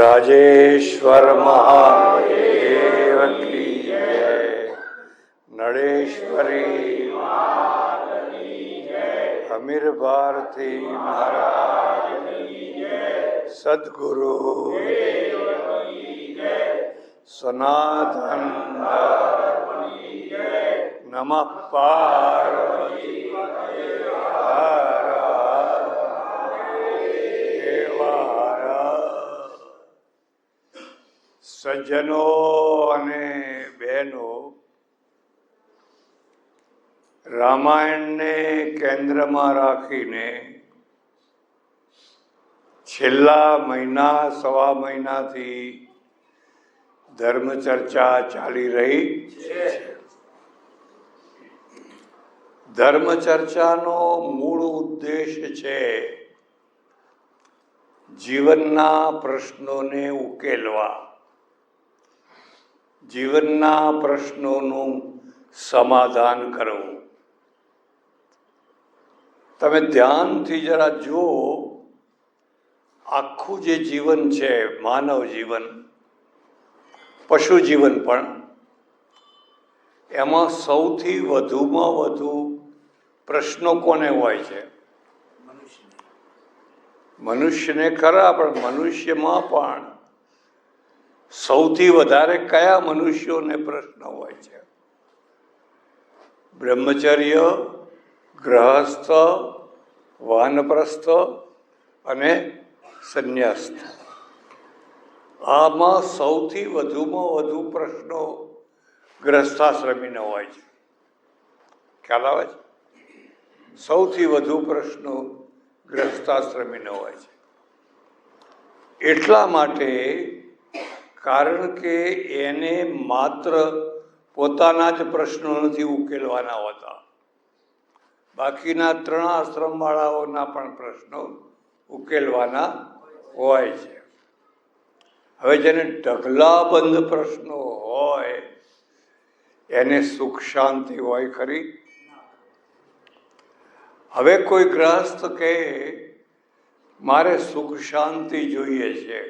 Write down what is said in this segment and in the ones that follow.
રાજેશ્વર મહાદેવ કી જય. નળેશ્વરી અમીર ભારતી મહારાજ, સદગુરુ સનાતન નમઃ પાર્વતી સજ્જનો અને બહેનો, રામાયણને કેન્દ્રમાં રાખીને છેલ્લા મહિના સવા મહિનાથી ધર્મ ચર્ચા ચાલી રહી છે. ધર્મ ચર્ચાનો મૂળ ઉદ્દેશ છે જીવનના પ્રશ્નોને ઉકેલવા, જીવનના પ્રશ્નોનું સમાધાન કરવું. તમે ધ્યાનથી જરા જુઓ, આખું જે જીવન છે, માનવ જીવન, પશુ જીવન પણ, એમાં સૌથી વધુમાં વધુ પ્રશ્નો કોને હોય છે? મનુષ્યને ખરા, પણ મનુષ્યમાં પણ સૌથી વધારે કયા મનુષ્યોને પ્રશ્ન હોય છે? બ્રહ્મચર્ય, ગ્રહસ્થ, વાનપ્રસ્થ અને સંન્યાસ્ત. આમાં સૌથી વધુમાં વધુ પ્રશ્નો ગ્રસ્થાશ્રમીને હોય છે. ખ્યાલ આવે છે? સૌથી વધુ પ્રશ્નો ગ્રસ્થાશ્રમીને હોય છે. એટલા માટે, કારણ કે એને માત્ર પોતાના જ પ્રશ્નો નથી ઉકેલવાના હોતા, બાકીના 3 આશ્રમવાળાઓના પણ પ્રશ્નો ઉકેલવાના હોય છે. હવે જેને ઢગલાબંધ પ્રશ્નો હોય એને સુખ શાંતિ હોય ખરી? હવે કોઈ ગ્રહસ્થ કહે મારે સુખ શાંતિ જોઈએ છે,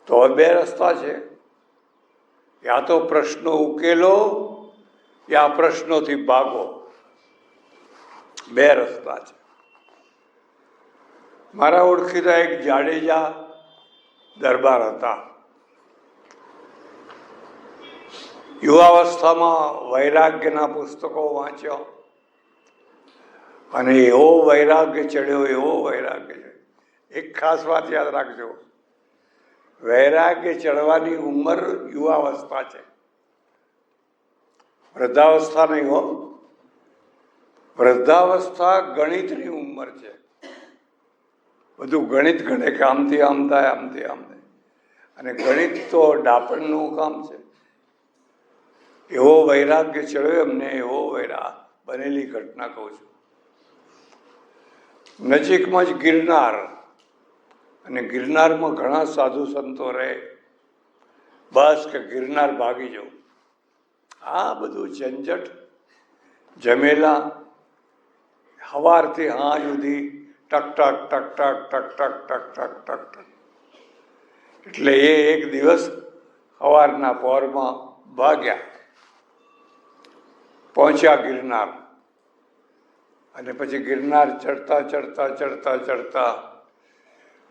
તો 2 રસ્તા છે. યા તો પ્રશ્નો ઉકેલો યા પ્રશ્નોથી ભાગો. 2 રસ્તા છે. મારા ઓળખીતા એક જાડેજા દરબાર હતા. યુવાવસ્થામાં વૈરાગ્યના પુસ્તકો વાંચ્યો અને એવો વૈરાગ્ય ચડ્યો, એવો વૈરાગ્ય ચડ્યો. એક ખાસ વાત યાદ રાખજો, વૈરાગ્ય ચડવાની ઉંમર યુવાવસ્થા છે, વૃદ્ધાવસ્થા નહીં હો. વૃદ્ધાવસ્થા ગણિતની ઉંમર છે. બધું ગણિત ગણે કે આમથી આમ થાય, આમથી આમ થાય, અને ગણિત તો ડાપણનું કામ છે. એવો વૈરાગ્ય ચડ્યો એમને, એવો વૈરાગ. બનેલી ઘટના કહું છું. નજીકમાં જ ગિરનાર, અને ગિરનારમાં ઘણા સાધુ સંતો રહે. બસ કે ગિરનાર ભાગી જાઉં, આ બધું ઝંઝટ જમેલા સવારથી સાંજ સુધી ટક ટક ટક ટક ટક ટક ટક ટક ટક ટક. એટલે એ એક દિવસ સવારના પહોરમાં ભાગ્યા, પહોંચ્યા ગિરનાર. અને પછી ગિરનાર ચડતા ચડતા ચડતા ચડતા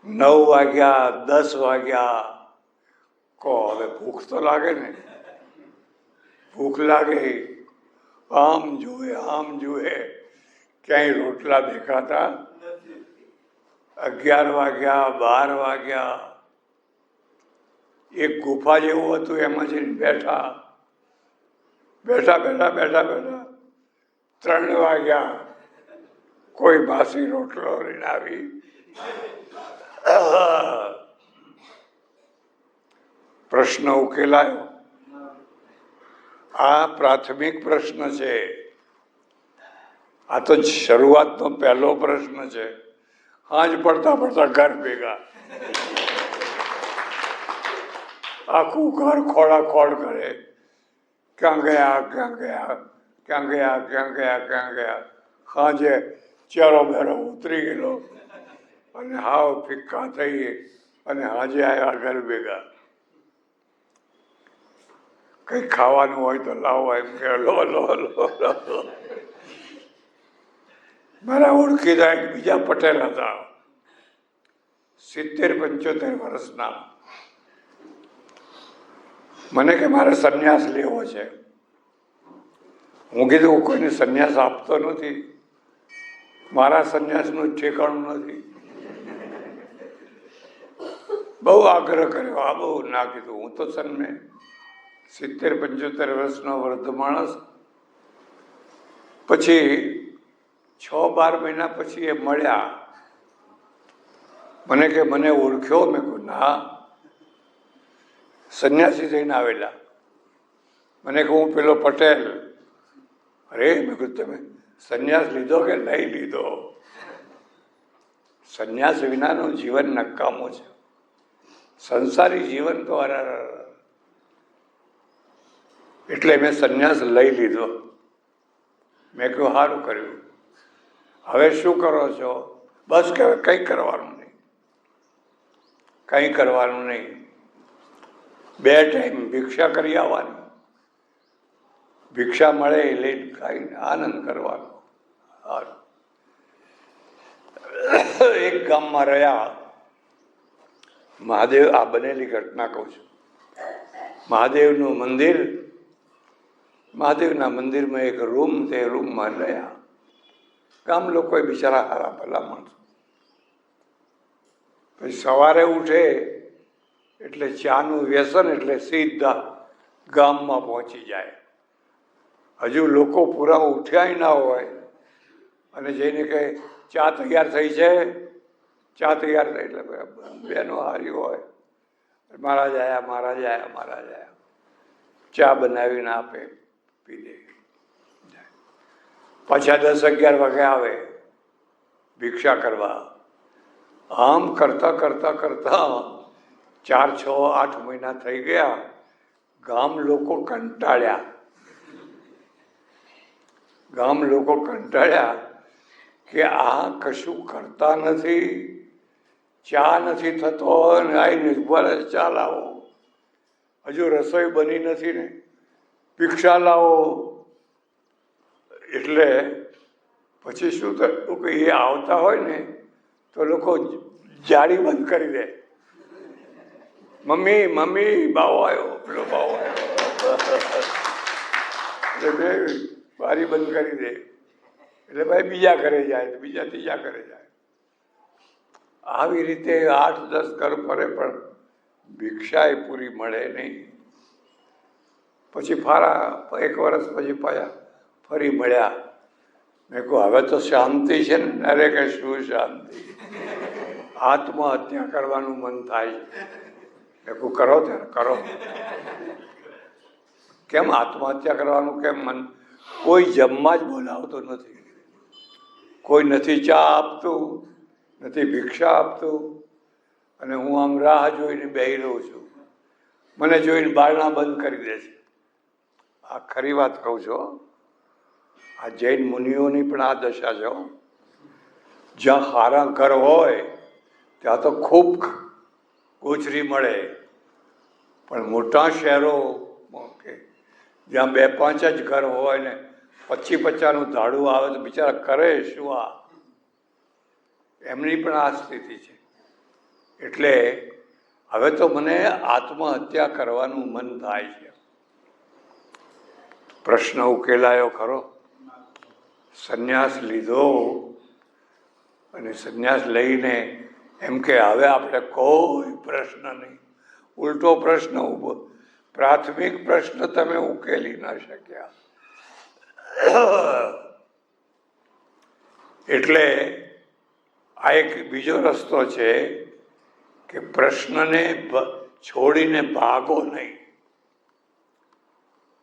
9 વાગ્યા, 10 વાગ્યા. કહો હવે ભૂખ તો લાગે ને, ભૂખ લાગે. આમ જુએ, આમ જુએ, ક્યાંય રોટલા દેખાતા. 11 વાગ્યા, 12 વાગ્યા. એક ગુફા જેવું હતું, એમાં જઈને બેઠા. બેઠા બેઠા બેઠા બેઠા 3 વાગ્યા. કોઈ બાસી રોટલો લઈને આવી. પ્રશ્ન ઉકેલાયો. આ પ્રાથમિક પ્રશ્ન છે. આ તો શરૂઆતનો પહેલો પ્રશ્ન છે. સાંજ પડતા પડતા ઘર ભેગા, આખું ઘર ખોળાખોળ કરે. ક્યાં ગયા, ક્યાં ગયા, ક્યાં ગયા, ક્યાં ગયા, ક્યાં ગયા. સાંજે ચેરો બેરો ઉતરી ગયેલો અને હાવ ફિક્કા થઈ અને હાજે આવ્યા ઘર ભેગા, કઈ ખાવાનું હોય તો લાવો, એમ કે લો લો લો લો. મારા ઓળખીતા એક બીજા પટેલ હતા, 70-75 વર્ષના. મને કે મારે સંન્યાસ લેવો છે. હું કીધું કોઈને સંન્યાસ આપતો નથી, મારા સંન્યાસનું ઠેકાણું નથી. બહુ આગ્રહ કર્યો, આ બહુ ના કીધું. હું તો 70-75 વર્ષનો વૃદ્ધ માણસ. પછી 6-12 મહિના પછી એ મળ્યા. મને કે મને ઓળખ્યો? મેં કહ્યું ના. સંન્યાસી થઈને આવેલા? મને કહું હું પેલો પટેલ. અરે મેં કહ્યું તમે સંન્યાસ લીધો કે નહીં લીધો? સંન્યાસ વિનાનું જીવન નકામું છે. સંસારી જીવન તો એટલે મેં સંન્યાસ લઈ લીધો. મેં કહ્યું સારું કર્યું. હવે શું કરો છો? બસ કે કંઈ કરવાનું નહીં, કંઈ કરવાનું નહીં. 2 ટાઈમ ભિક્ષા કરી આવવાની, ભિક્ષા મળે એ લઈને ખાઈને આનંદ કરવાનો. એક ગામમાં રહ્યા મહાદેવ. આ બનેલી ઘટના કહું છું. મહાદેવનું મંદિર, મહાદેવના મંદિરમાં એક રૂમ, તે રૂમમાં રહ્યા. ગામ લોકો બિચારા હારા ભલા માણસો. પછી સવારે ઉઠે એટલે ચાનું વ્યસન, એટલે સીધા ગામમાં પહોંચી જાય. હજુ લોકો પૂરા ઉઠ્યા ના હોય અને જઈને કહે ચા તૈયાર થઈ છે, ચા તૈયાર થઈ. એટલે બેનો હારી હોય, મહારાજ આયા, મહારાજ આયા, મહારાજ આયા. ચા બનાવીને આપે, પી દે. પાછા 10-11 વાગે આવે ભિક્ષા કરવા. આમ કરતા કરતા કરતા 4, 6, 8 મહિના થઈ ગયા. ગામ લોકો કંટાળ્યા. ગામ લોકો કંટાળ્યા કે આ કશું કરતા નથી, ચા નથી થતો, આવીને બોલે ચા લાવો. હજુ રસોઈ બની નથી ને, ભિક્ષા લાવો. એટલે પછી શું થયું કે એ આવતા હોય ને તો લોકો જાળી બંધ કરી દે. મમ્મી મમ્મી બાવો આવ્યો, પેલો બાવો આવ્યો. એટલે બે બારી બંધ કરી દે. એટલે ભાઈ બીજા ઘરે જાય, બીજા ત્રીજા ઘરે જાય. આવી રીતે 8-10 ઘર ફરે પણ ભિક્ષાએ પૂરી મળે નહીં. પછી ફારા 1 વર્ષ પછી પાછા ફરી મળ્યા. મેં કહું હવે તો શાંતિ છે ને? અરે કે શું શાંતિ, આત્મહત્યા કરવાનું મન થાય છે. મેં કહું કરો ત્યારે કરો. કેમ આત્મહત્યા કરવાનું કેમ મન? કોઈ જમવા જ બોલાવતો નથી, કોઈ નથી ચા આપતું, નથી ભિક્ષા આપતું. અને હું આમ રાહ જોઈને બેસી રહું છું. મને જોઈને બારણા બંધ કરી દે છે. આ ખરી વાત કહું છું. આ જૈન મુનિઓની પણ આ દશા છે. જ્યાં સારા ઘર હોય ત્યાં તો ખૂબ ગોચરી મળે, પણ મોટા શહેરો કે જ્યાં 2-5 જ ઘર હોય ને 25-50નું ધાડું આવે તો બિચારા કરે શું? આ એમની પણ આ સ્થિતિ છે. એટલે હવે તો મને આત્મહત્યા કરવાનું મન થાય છે. પ્રશ્ન ઉકેલાયો ખરો? સંન્યાસ લીધો અને સંન્યાસ લઈને એમ કે હવે આપણે કોઈ પ્રશ્ન નહીં. ઉલટો પ્રશ્ન ઊભો. પ્રાથમિક પ્રશ્ન તમે ઉકેલી ના શક્યા. એટલે આ એક બીજો રસ્તો છે કે પ્રશ્નને છોડીને ભાગો નહીં,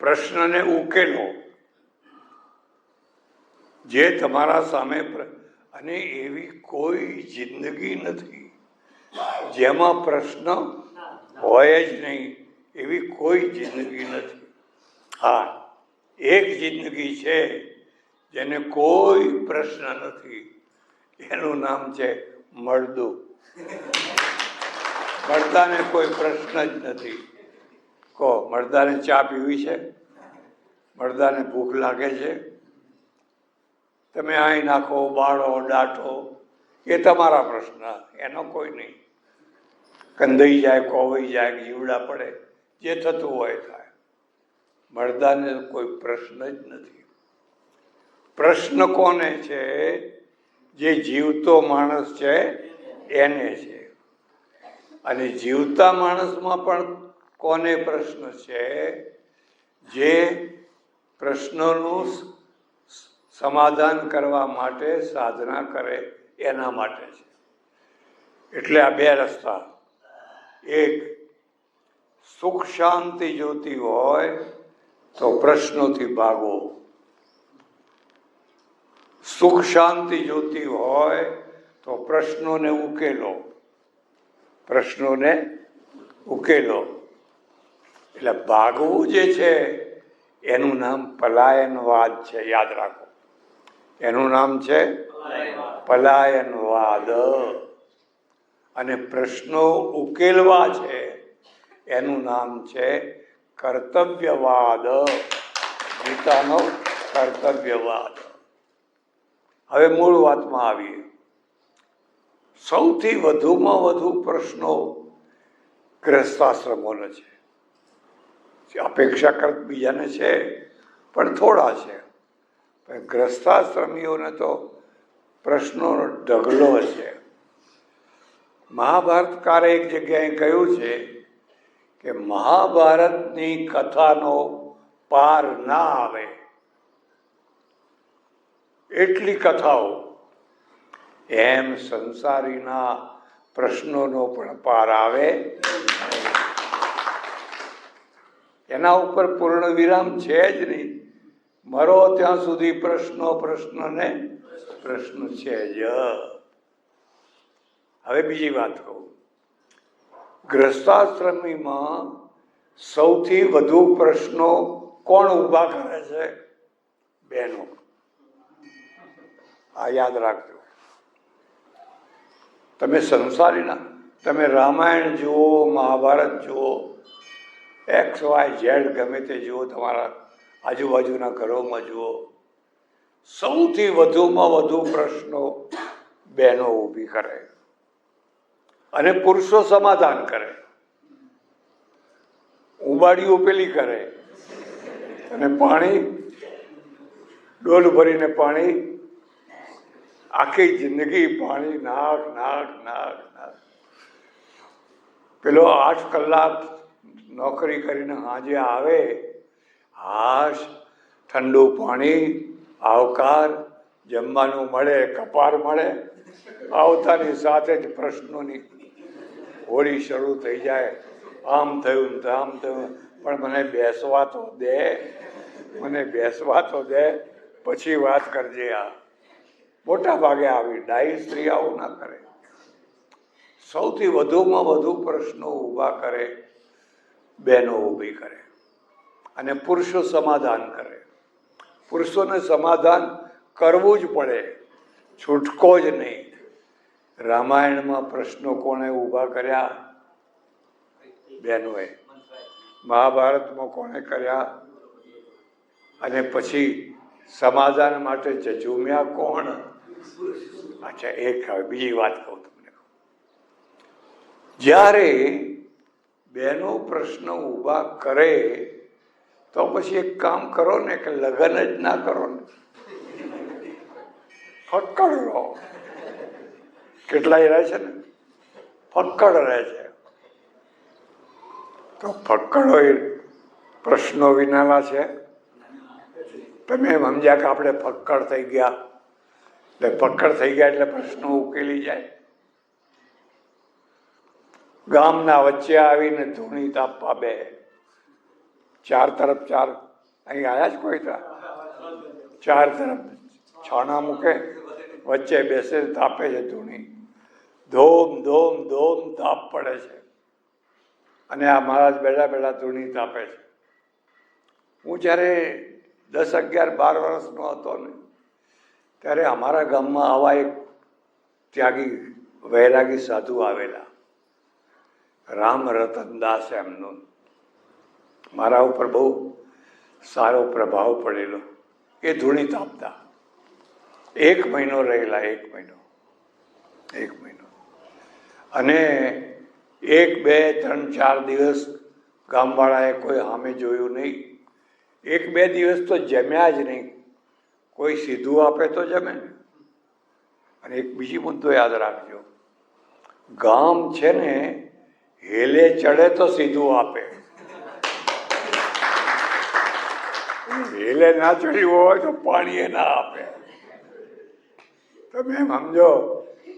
પ્રશ્નને ઉકેલો. જે તમારા સામે, અને એવી કોઈ જિંદગી નથી જેમાં પ્રશ્ન હોય જ નહીં. એવી કોઈ જિંદગી નથી. હા, એક જિંદગી છે જેને કોઈ પ્રશ્ન નથી. એનું નામ છે મળદુ. મળદાને કોઈ પ્રશ્ન જ નથી. કહો, મળદાને ચા પીવી છે? મળદાને ભૂખ લાગે છે? તમે અહીં નાખો, બાળો, દાટો, એ તમારા પ્રશ્ન, એનો કોઈ નહીં. કંદાઈ જાય, કોવાઈ જાય, જીવડા પડે, જે થતું હોય થાય. મળદાને કોઈ પ્રશ્ન જ નથી. પ્રશ્ન કોને છે? જે જીવતો માણસ છે એને છે. અને જીવતા માણસમાં પણ કોને પ્રશ્ન છે? જે પ્રશ્નોનું સમાધાન કરવા માટે સાધના કરે એના માટે છે. એટલે આ બે રસ્તા. એક, સુખ શાંતિ જોતી હોય તો પ્રશ્નોથી ભાગો. સુખ શાંતિ જોતી હોય તો પ્રશ્નોને ઉકેલો. પ્રશ્નોને ઉકેલો. એટલે ભાગવું જે છે એનું નામ પલાયનવાદ છે. યાદ રાખો, એનું નામ છે પલાયનવાદ. અને પ્રશ્નો ઉકેલવા છે એનું નામ છે કર્તવ્યવાદ. ગીતાનો કર્તવ્યવાદ. હવે મૂળ વાતમાં આવીએ. સૌથી વધુમાં વધુ પ્રશ્નો ગૃહસ્થાશ્રમોને છે. અપેક્ષાકૃત બીજાને છે પણ થોડા છે. ગૃહસ્થાશ્રમીઓને તો પ્રશ્નોનો ઢગલો છે. મહાભારતકારે એક જગ્યાએ કહ્યું છે કે મહાભારતની કથાનો પાર ના આવે એટલી કથાઓ, એમ સંસારીના પ્રશ્નોનો પણ પાર આવે. એના ઉપર પૂર્ણ વિરામ છે જ નહીં. મરો ત્યાં સુધી પ્રશ્નને પ્રશ્ન છે જ. હવે બીજી વાત કહું. ગૃહસ્થાશ્રમીમાં સૌથી વધુ પ્રશ્નો કોણ ઊભા કરે છે? બહેનો. આ યાદ રાખજો. તમે સંસારીના, તમે રામાયણ જુઓ, મહાભારત જુઓ, XYZ ગમે તે જુઓ, તમારા આજુબાજુના ઘરોમાં જુઓ, સૌથી વધુમાં વધુ પ્રશ્નો બહેનો ઊભી કરે અને પુરુષો સમાધાન કરે. ઉબાડીઓ પેલી કરે અને પાણી ડોલ ભરીને પાણી, આખી જિંદગી પાણી નાખ નાખ નાખ નાખ. પેલો 8 કલાક નોકરી કરીને સાંજે આવે, હાશ, ઠંડુ પાણી, આવકાર, જમવાનું મળે, કપાર મળે, આવતાની સાથે જ પ્રશ્નોની હોળી શરૂ થઈ જાય. આમ થયું ને આમ થયું, પણ મને બેસવા તો દે, મને બેસવા તો દે, પછી વાત કરજે. આ મોટા ભાગે આવી ડાઈ સ્ત્રી આવું ના કરે. સૌથી વધુમાં વધુ પ્રશ્નો ઊભા કરે બહેનો ઊભી કરે અને પુરુષો સમાધાન કરે. પુરુષોને સમાધાન કરવું જ પડે, છૂટકો જ નહીં. રામાયણમાં પ્રશ્નો કોણે ઊભા કર્યા? બહેનોએ. મહાભારતમાં કોણે કર્યા? અને પછી સમાધાન માટે ઝઝૂમ્યા કોણ? અચ્છા, એક હવે બીજી વાત કહું તમને. જ્યારે બહેનો પ્રશ્ન ઊભા કરે તો પછી એક કામ કરો ને કે લગ્ન જ ના કરો ને, ફક્કડ રહો. કેટલાય રહે છે ને, ફક્કડ રહે છે. તો ફક્કડો એ પ્રશ્નો વિનાના છે. તમે એમ સમજ્યા કે આપણે ફક્કડ થઈ ગયા, એટલે ફક્કડ થઈ ગયા એટલે પ્રશ્નો ઉકેલી જાય? ગામના વચ્ચે આવીને ધૂણી તાપવા બે, 4 તરફ 4, અહીં આવ્યા જ કોઈ હતા, 4 તરફ છાણા મૂકે, વચ્ચે બેસે, તાપે છે ધૂણી. ધોમ ધોમ ધોમ તાપ પડે છે અને આ મહારાજ બેઠા બેઠા ધૂણી તાપે છે. હું જ્યારે 10, 11, 12 વર્ષનો હતો ને, ત્યારે અમારા ગામમાં આવા એક ત્યાગી વૈરાગી સાધુ આવેલા. રામ રતન દાસ એમનું મારા ઉપર બહુ સારો પ્રભાવ પડેલો. એ ધૂણી તાપતા 1 મહિનો રહેલા, 1 મહિનો. અને 1, 2, 3, 4 દિવસ ગામવાળાએ કોઈ સામે જોયું નહીં. 1, 2 દિવસ તો જમ્યા જ નહીં. કોઈ સીધું આપે તો જમે ને. અને એક બીજી મુદ્દો યાદ રાખજો, ગામ છે ને હેલે ચડે તો સીધું આપે, હેલે ના ચડ્યું હોય તો પાણી ના આપે. તમે એમ સમજો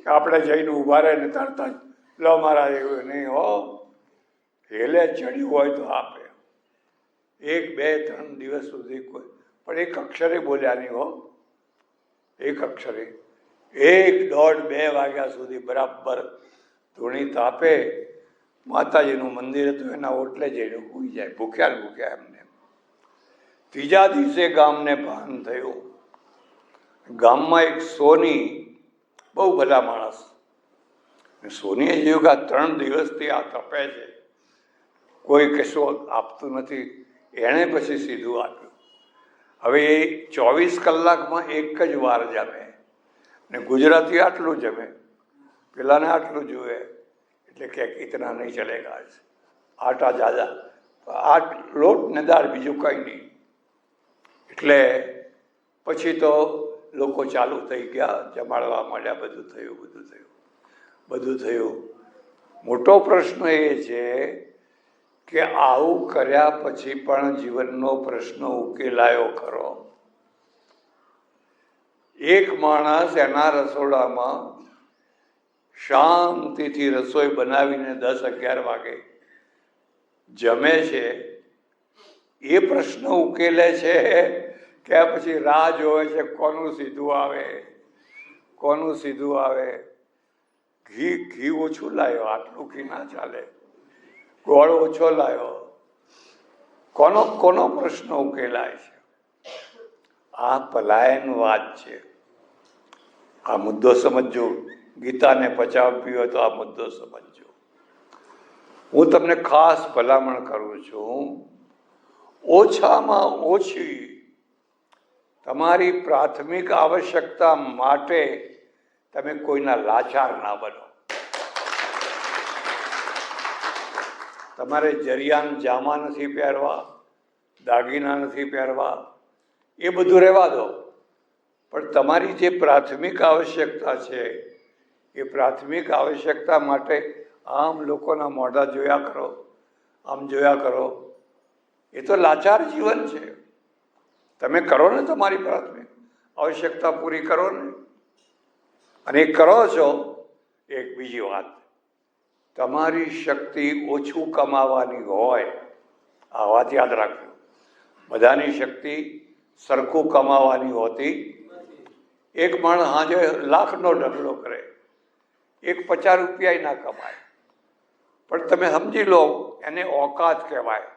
કે આપણે જઈને ઊભા રહે ને તરત જ લો મારા એવું નહીં હો, હેલે ચડ્યું હોય તો આપે. 1, 2, 3 દિવસ સુધી કોઈ પણ એક અક્ષરે બોલ્યા નહીં હો, એક અક્ષરે. 1, 1.5, 2 વાગ્યા સુધી બરાબર ધૂણી તાપે. માતાજીનું મંદિર હતું, એના ઓટલે જઈને સૂઈ જાય, ભૂખ્યા એમને. ત્રીજા દિવસે ગામને ભાન થયું. ગામમાં એક સોની, બહુ બધા માણસ, સોનીએ જોયું કે આ 3 દિવસથી આ તપે છે, કોઈ કશું આપતું નથી. એણે પછી સીધું આપ્યું. હવે એ 24 કલાકમાં એક જ વાર જમે, ને ગુજરાતી આટલું જમે, પેલાને આટલું જુએ, એટલે કે ઇતના નહીં ચલેગા, આટા જાજા, આ લોટ ને દાળ, બીજું કંઈ નહીં. એટલે પછી તો લોકો ચાલુ થઈ ગયા, જમાડવા માંડ્યા, બધું થયું. મોટો પ્રશ્ન એ છે કે આવું કર્યા પછી પણ જીવનનો પ્રશ્ન ઉકેલાયો ખરો? એક માણસ એના રસોડામાં શાંતિથી રસોઈ બનાવીને 10-11 વાગે જમે છે, એ પ્રશ્ન ઉકેલે છે કે પછી રાહ જોવે છે કોનું સીધું આવે. ઘી ઓછું લાવ્યો, આટલું ઘી ના ચાલે, ગોળ ઓછો લાવ્યો, કોનો પ્રશ્ન ઉકેલાય છે? આ પલાયનવાદ છે. આ મુદ્દો સમજજો. ગીતાને પચાવવી હોય તો આ મુદ્દો સમજજો. હું તમને ખાસ ભલામણ કરું છું, ઓછામાં ઓછી તમારી પ્રાથમિક આવશ્યકતા માટે તમે કોઈના લાચાર ના બનો. તમારે જરિયાન જામા નથી પહેરવા, દાગીના નથી પહેરવા, એ બધું રહેવા દો. પણ તમારી જે પ્રાથમિક આવશ્યકતા છે, એ પ્રાથમિક આવશ્યકતા માટે આમ લોકોના મોઢા જોયા કરો, એ તો લાચાર જીવન છે. તમે કરો ને તમારી પ્રાથમિક આવશ્યકતા પૂરી કરો ને. અને એ કરો છો. એક બીજી વાત, તમારી શક્તિ ઓછું કમાવાની હોય, આ વાત યાદ રાખજો. બધાની શક્તિ સરખું કમાવાની હોતી. એક માણસ હાજે લાખનો ઢગલો કરે, એક 50 રૂપિયા ના કમાય, પણ તમે સમજી લો એને ઓકાત કહેવાય.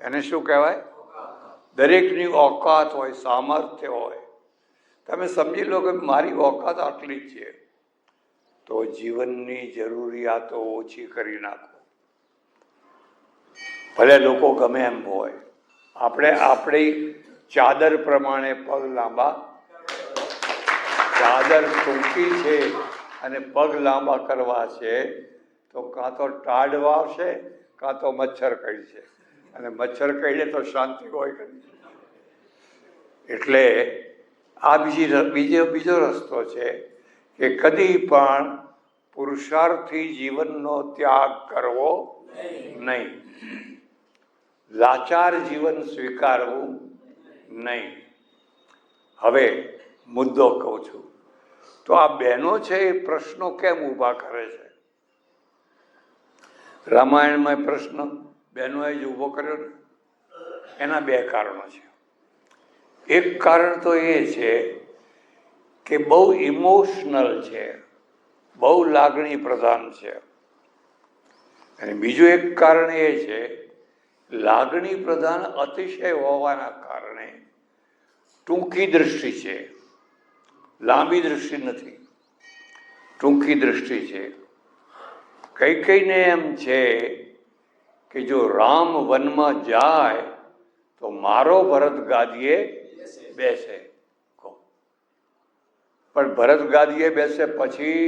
એને શું કહેવાય? દરેકની ઓકાત હોય, સામર્થ્ય હોય. તમે સમજી લો કે મારી ઓકાત આટલી જ છે, તો જીવનની જરૂરિયાતો ઓછી કરી નાખો. ભલે લોકો ગમે એમ હોય, આપણે આપણી ચાદર પ્રમાણે પગ લાંબા. ચાદર ટૂંકી છે અને પગ લાંબા કરવા છે, તો કાં તો ટાઢ વાવશે, કાં તો મચ્છર કરડશે. અને મચ્છર કરડે તો શાંતિ હોય કરી. એટલે આ બીજો રસ્તો છે કે કદી પણ પુરુષાર્થી જીવનનો ત્યાગ કરવો નહીં, લાચાર જીવન સ્વીકારવું નહીં. હવે મુદ્દો કહું છું, તો આ બહેનો છે એ પ્રશ્નો કેમ ઊભા કરે છે? રામાયણમાં પ્રશ્ન બહેનોએ જ ઊભો કર્યો ને, એના 2 કારણો છે. એક કારણ તો એ છે કે બહુ ઇમોશનલ છે, બહુ લાગણી પ્રધાન છે. અને બીજું એક કારણ એ છે, લાગણી પ્રધાન અતિશય હોવાના કારણે ટૂંકી દ્રષ્ટિ છે, લાંબી દ્રષ્ટિ નથી, ટૂંકી દ્રષ્ટિ છે. કૈકેયીને એમ છે કે જો રામ વનમાં જાય તો મારો ભરત ગાદીએ બેસે. પણ ભરત ગાદીએ બેસે પછી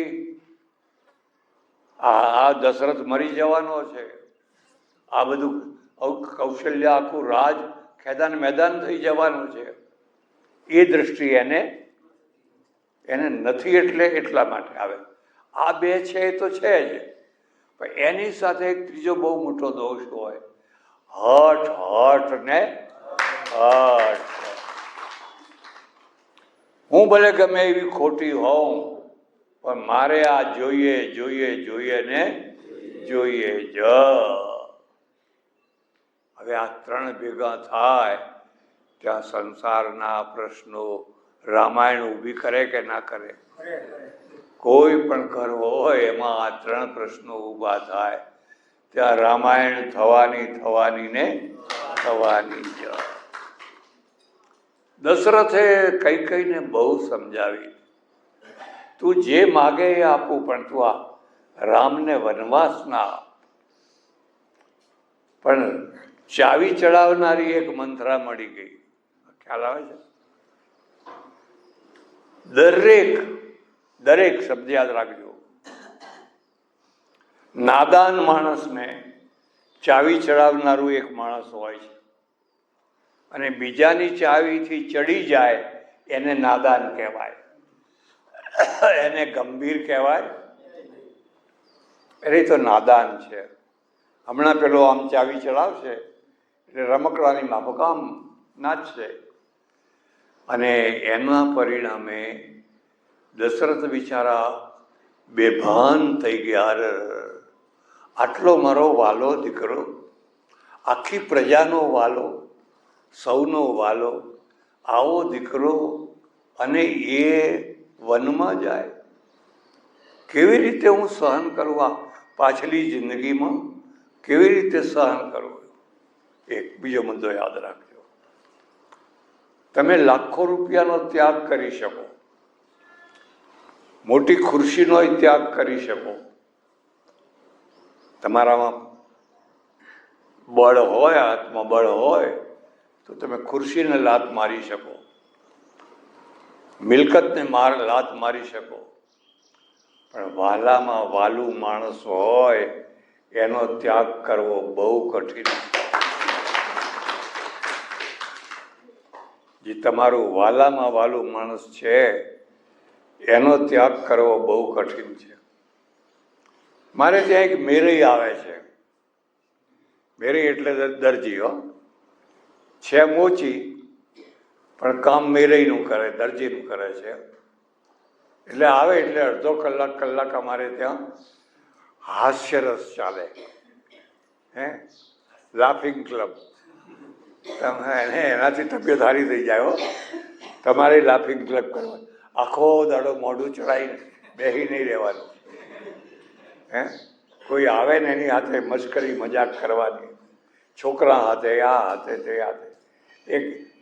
આ દશરથ મરી જવાનો છે. આ બધું કૌશલ્ય આખું રાજ ખેદાન મેદાન થઈ જવાનું છે. એ દ્રષ્ટિ એને નથી, એટલા માટે આવે. આ બે છે એ તો છે જ, પણ એની સાથે એક ત્રીજો બહુ મોટો દોષ હોય, હઠ ને હઠ. હું ભલે ગમે એવી ખોટી હોઉં, પણ મારે આ જોઈએ જોઈએ જોઈએ ને જોઈએ જ. હવે આ ત્રણ ભેગા થાય ત્યાં સંસારના પ્રશ્નો રામાયણ ઊભી કરે કે ના કરે? કોઈ પણ ઘર હોય એમાં આ ત્રણ પ્રશ્નો ઊભા થાય ત્યાં રામાયણ થવાની ને થવાની જ. દશરથે કૈકેયીને બહુ સમજાવી, તું જે માગે એ આપું, પણ તું આ રામને વનવાસ ના આપ. પણ ચાવી ચડાવનારી એક મંત્રા મળી ગઈ. ખ્યાલ આવે છે? દરેક શબ્દ યાદ રાખજો. નાદાન માણસને ચાવી ચડાવનારું એક માણસ હોય છે, અને બીજાની ચાવીથી ચડી જાય એને નાદાન કહેવાય, એને ગંભીર કહેવાય. એ તો નાદાન છે. હમણાં પેલો આમ ચાવી ચડાવશે એટલે રમકડાની માફક આમ નાચશે, અને એના પરિણામે દશરથ બિચારા બેભાન થઈ ગયા. આટલો મારો વાલો દીકરો, આખી પ્રજાનો વાલો, સૌનો વાલો, આવો દીકરો, અને એ વનમાં જાય, કેવી રીતે હું સહન કરવા? પાછલી જિંદગીમાં કેવી રીતે સહન કરવું? એક બીજો મુદ્દો યાદ રાખજો. તમે લાખો રૂપિયાનો ત્યાગ કરી શકો, મોટી ખુરશીનો ત્યાગ કરી શકો, તમારામાં બળ હોય, આત્મબળ હોય તો તમે ખુરશીને લાત મારી શકો, મિલકતને લાત મારી શકો, પણ વાલામાં વાલું માણસ હોય એનો ત્યાગ કરવો બહુ કઠિન. જે તમારું વાલામાં વાલું માણસ છે એનો ત્યાગ કરવો બહુ કઠિન છે. મારે ત્યાં એક મેરઈ આવે છે. મેરઈ એટલે દરજી હો, છે મોચી પણ કામ મેરઈનું કરે, દરજીનું કરે છે. એટલે આવે એટલે અડધો કલાક અમારે ત્યાં હાસ્યરસ ચાલે, લાફિંગ ક્લબ. એનાથી તબિયત સારી થઈ જાય હો. તમારે લાફિંગ ક્લબ કરવા, આખો દાડો મોઢું ચડાવીને બેસી નહીં રહેવાનું. કોઈ આવે ને એની હાથે મશ્કરી મજાક કરવાની, છોકરા હાથે, આ હાથે, તે હાથે.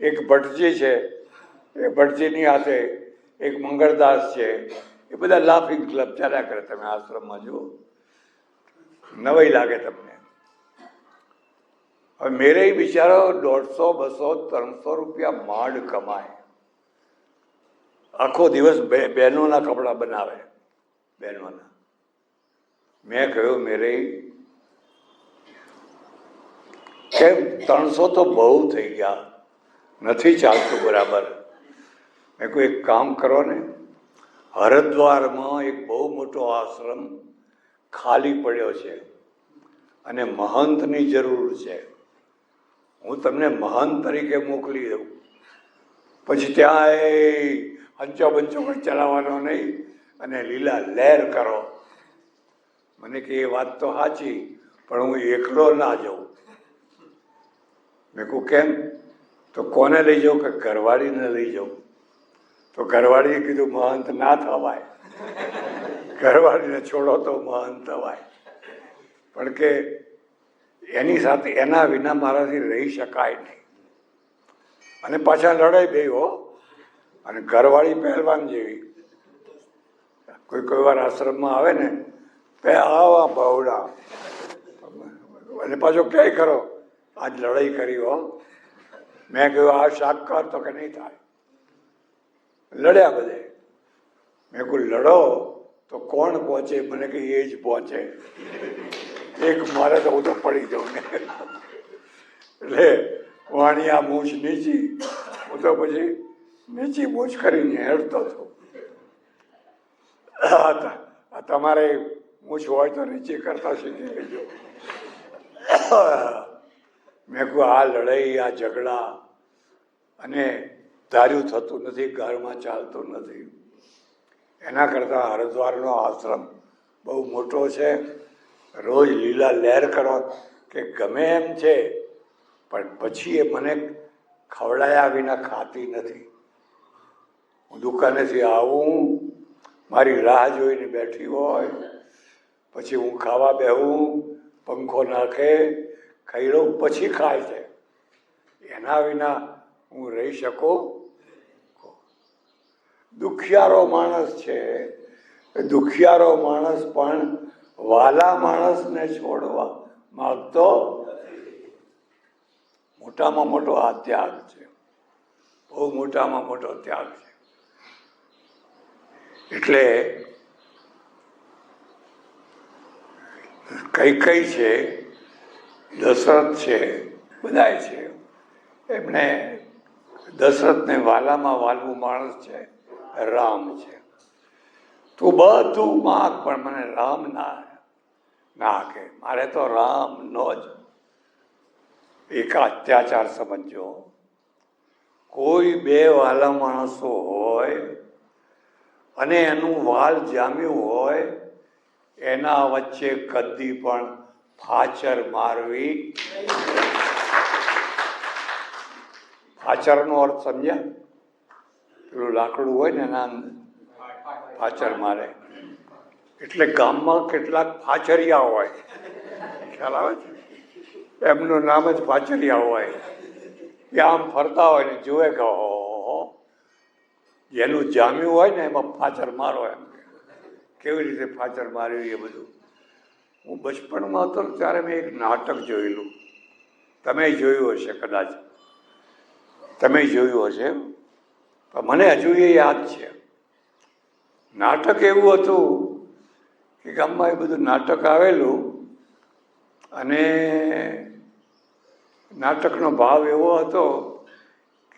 એક ભટજી છે, એ ભટજીની હાથે એક મંગળદાસ છે, એ બધા લાફિંગ ક્લબ ચાલ્યા કરે. તમે આશ્રમમાં જુઓ, નવાઈ લાગે તમને. હવે મેરે બિચારો 150, 200, 300 રૂપિયા માંડ કમાય, આખો દિવસ બહેનોના કપડાં બનાવે, બહેનોના. મેં કહ્યું મેરે કેમ 300 તો બહુ થઈ ગયા, નથી ચાલતું બરાબર. મેં કહ્યું એક કામ કરો ને, હરિદ્વારમાં એક બહુ મોટો આશ્રમ ખાલી પડ્યો છે અને મહંતની જરૂર છે, હું તમને મહંત તરીકે મોકલી દઉં. પછી ત્યાં એ હંચો બંચો કોઈ ચલાવવાનો નહીં અને લીલા લહેર કરો. મને કે એ વાત તો સાચી, પણ હું એકલો ના જાઉં. મેં કહું કેમ? તો કોને લઈ જાઉં? કે ઘરવાળીને લઈ જાઉં. તો ઘરવાળીએ કીધું મહંત ના થવાય, ઘરવાળીને છોડો તો મહંત થવાય. પણ કે એની સાથે, એના વિના મારાથી રહી શકાય નહીં. અને પાછા લડાઈ બે હો, અને ઘરવાળી પહેલવાન જેવી. કોઈ વાર આશ્રમમાં આવે ને કે આવા બહુડા અને પાછો ક્યાંય ખરો આજ લડાઈ કરી હો. મેં કહ્યું આ શાક કર તો કે નહીં થાય. લડ્યા બધે. મેં કહ્યું લડો તો કોણ પહોંચે? મને કે એ જ પહોંચે. એક મારે તો હું તો પડી જાઉં ને. એટલે વાણિયા મૂછ નીચી, હું તો પછી નીચી મૂછ કરીને હેડતો હતો. તમારે મૂછ હોય તો નીચે કરતા શીખી લેજો. મેં કહું આ લડાઈ, આ ઝઘડા અને ધાર્યું થતું નથી, ઘરમાં ચાલતું નથી. એના કરતાં હરિદ્વારનો આશ્રમ બહુ મોટો છે. રોજ લીલા લહેર કરો કે ગમે એમ છે, પણ પછી એ મને ખવડાયા વિના ખાતી નથી. હું દુકાનેથી આવું, મારી રાહ જોઈને બેઠી હોય, પછી હું ખાવા બેહું, પંખો નાખે, ખાઈ લઉં, પછી ખાય છે. એના વિના હું રહી શકું? દુખિયારો માણસ છે, દુખિયારો માણસ પણ વાલા માણસને છોડવા માંગતો. મોટામાં મોટો આ ત્યાગ છે, બહુ મોટામાં મોટો ત્યાગ છે. એટલે કઈ છે, દશરથ છે, બધાય છે. એમને દશરથને વાલામાં વાલવું માણસ છે રામ છે. તું બધું માગ પણ મને રામ ના કે. મારે તો રામ નો જ એક અત્યાચાર સમજો. કોઈ બે વાલા માણસો હોય અને એનું વાલ જામ્યું હોય, એના વચ્ચે કદી પણ ફાચર મારવી. ફાચરનો અર્થ સમજ્યા? પેલું લાકડું હોય ને એના ફાચર મારે. એટલે ગામમાં કેટલાક ફાચરિયા હોય, ખ્યાલ આવે છે? એમનું નામ જ ફાચરિયા હોય. એ આમ ફરતા હોય ને જુએ કે જેનું જામ્યું હોય ને એમાં ફાચર મારો. એમ કેવી રીતે ફાચર માર્યું એ બધું. હું બચપણમાં હતો ત્યારે મેં એક નાટક જોયેલું. તમે જોયું હશે કદાચ, તમે જોયું હશે, પણ મને હજુ એ યાદ છે. નાટક એવું હતું કે ગામમાં એ બધું નાટક આવેલું અને નાટકનો ભાવ એવો હતો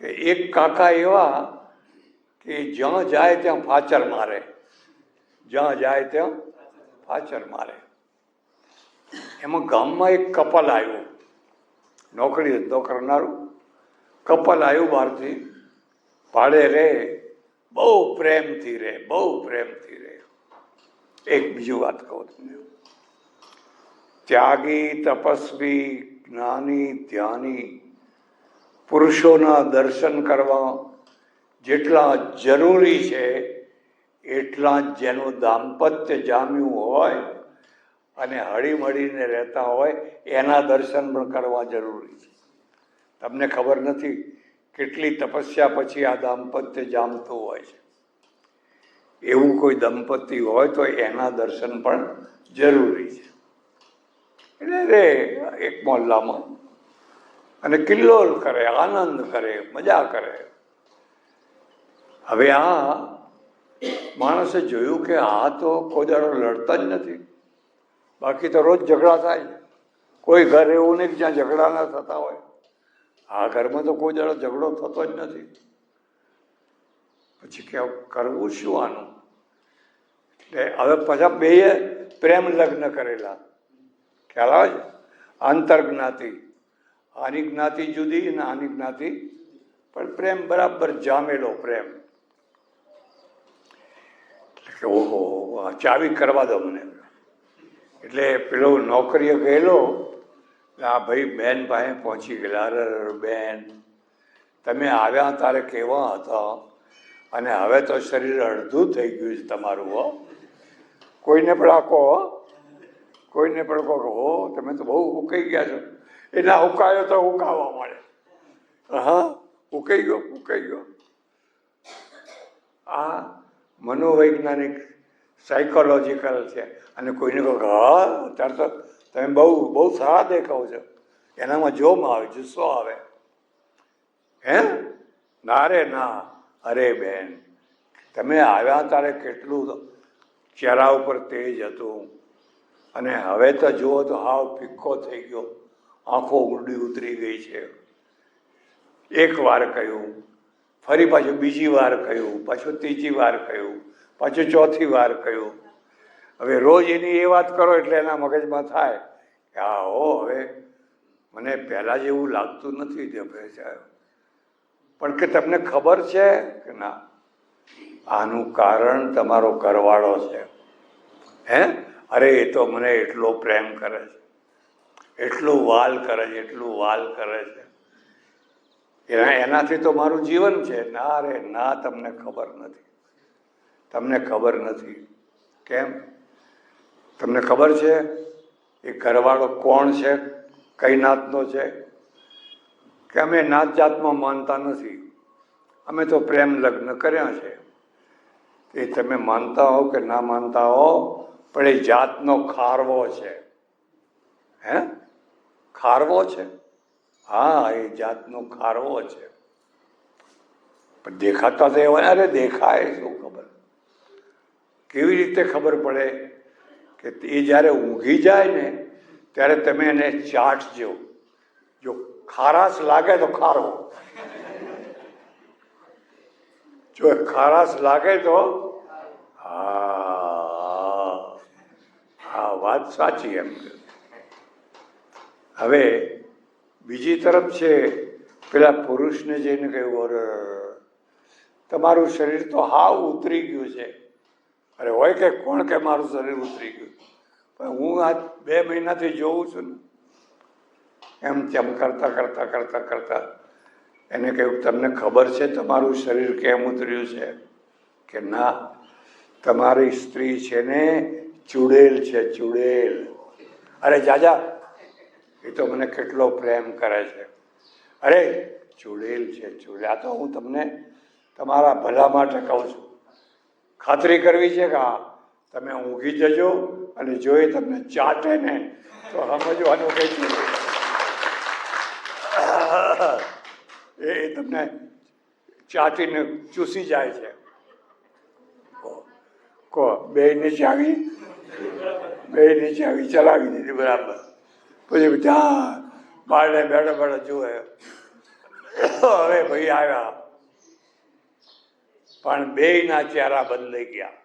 કે એક કાકા એવા કે જ્યાં જાય ત્યાં ફાચર મારે, જ્યાં જાય ત્યાં ફાચર મારે. એમાં ગામમાં એક કપલ આવ્યું, નોકરી ધંધો કરનારું કપલ આવ્યું બહારથી, ભાડે રહે, બહુ પ્રેમથી રહે, બહુ પ્રેમથી રહે. એક બીજું વાત કહું તમને. ત્યાગી, તપસ્વી, જ્ઞાની, ધ્યાની પુરુષોના દર્શન કરવા જેટલા જરૂરી છે એટલા જ જેનું દાંપત્ય જામ્યું હોય અને હળીમળીને રહેતા હોય એના દર્શન પણ કરવા જરૂરી છે. તમને ખબર નથી કેટલી તપસ્યા પછી આ દાંપત્ય જામતું હોય છે. એવું કોઈ દંપતી હોય તો એના દર્શન પણ જરૂરી છે. એટલે રે એક મોહલ્લામાં અને કિલ્લોલ કરે, આનંદ કરે, મજા કરે. હવે આ માણસે જોયું કે આ તો કોઈ દાડો લડતા જ નથી, બાકી તો રોજ ઝઘડા થાય. કોઈ ઘર એવું નહીં જ્યાં ઝઘડા ના થતા હોય. આ ઘરમાં તો કોઈ દાડો ઝઘડો થતો જ નથી. પછી કે કરવું શું આનું? એટલે હવે પાછા બેએ પ્રેમ લગ્ન કરેલા, ખ્યાલ આવે છે? આંતરજ્ઞાતિ, આની જ્ઞાતિ જુદી અને આની જ્ઞાતિ, પણ પ્રેમ બરાબર જામેલો પ્રેમ. એટલે કે ઓહો ચાવી કરવા દો મને. એટલે પેલો નોકરીએ ગયેલો, આ ભાઈ બેન પાસે પહોંચી ગયેલા. અરે બેન, તમે આવ્યા તારે કેવા હતા અને હવે તો શરીર અડધું થઈ ગયું છે તમારું. હો, કોઈને પણ આખો, કોઈને પણ કહો કે હો તમે તો બહુ ઉકાઈ ગયા છો. એના ઉકાયો તો ઉકાવા મળે. હા, ઉકાઈ ગયો, ઉકાઈ ગયો. આ મનોવૈજ્ઞાનિક સાયકોલોજીકલ છે. અને કોઈને કહો કે હા અત્યારે તો તમે બહુ બહુ સારા દેખાવ છો, એનામાં જોમ આવે, જુસ્સો આવે. હે ના રે ના, અરે બેન તમે આવ્યા ત્યારે કેટલું ચહેરા ઉપર તેજ હતું, અને હવે તો જુઓ તો હાવ ફિક્કો થઈ ગયો, આંખો ઊંડી ઉતરી ગઈ છે. એક વાર કહ્યું, ફરી પાછું બીજી વાર કહ્યું, પાછું ત્રીજી વાર કહ્યું, પાછું ચોથી વાર કહ્યું. હવે રોજ એની એ વાત કરો એટલે એના મગજમાં થાય કે હા હો, હવે મને પહેલાં જેવું લાગતું નથી તે પણ કે તમને ખબર છે કે ના, આનું કારણ તમારો ઘરવાળો છે. હે અરે એ તો મને એટલો પ્રેમ કરે છે, એટલું વાલ કરે છે, એટલું વાલ કરે છે, એનાથી તો મારું જીવન છે. ના રે ના, તમને ખબર નથી, તમને ખબર નથી. કેમ? તમને ખબર છે એ ઘરવાળો કોણ છે, કઈ નાતનો છે? કે અમે નાત જાતમાં માનતા નથી, અમે તો પ્રેમ લગ્ન કર્યા છે. એ તમે માનતા હો કે ના માનતા હો, પણ એ જાતનો ખારવો છે. હે ખારવો છે? હા, એ જાતનો ખારવો છે. પણ દેખાતા તો એવા, અરે દેખાય શું ખબર? કેવી રીતે ખબર પડે? કે એ જ્યારે ઊંઘી જાય ને ત્યારે તમે એને ચાટજો, જો ખારાશ લાગે તો ખારવો, જો ખારાશ લાગે તો હા, વાત સાચી એમ. હવે બીજી તરફ છે, પેલા પુરુષને જઈને કહ્યું અરે તમારું શરીર તો હાવ ઉતરી ગયું છે. અરે હોય કે કોણ કે મારું શરીર ઉતરી ગયું, પણ હું આ 2 મહિનાથી જોઉં છું ને. એમ તેમ કરતા કરતા કરતા કરતા એને કહ્યું તમને ખબર છે તમારું શરીર કેમ ઉતર્યું છે? કે ના, તમારી સ્ત્રી છે ને ચુડેલ છે, ચુડેલ. અરે જાજા, એ તો મને કેટલો પ્રેમ કરે છે. અરે ચુડેલ છે, ચુડેલ. આ તો હું તમને તમારા ભલા માટે કહું છું. ખાતરી કરવી છે કે હા, તમે ઊંઘી જજો અને જો એ તમને ચાટે ને તો સમજવાનું કઈ છે એ તમને ચાટીને ચૂસી જાય છે. કો બે નીચે આવી ચલાવી દીધી બરાબર. પછી ત્યાં બારણે બેઠા બેઠા જુએ, હવે ભાઈ આવ્યા, પણ બેયના ચહેરા બદલાઈ ગયા.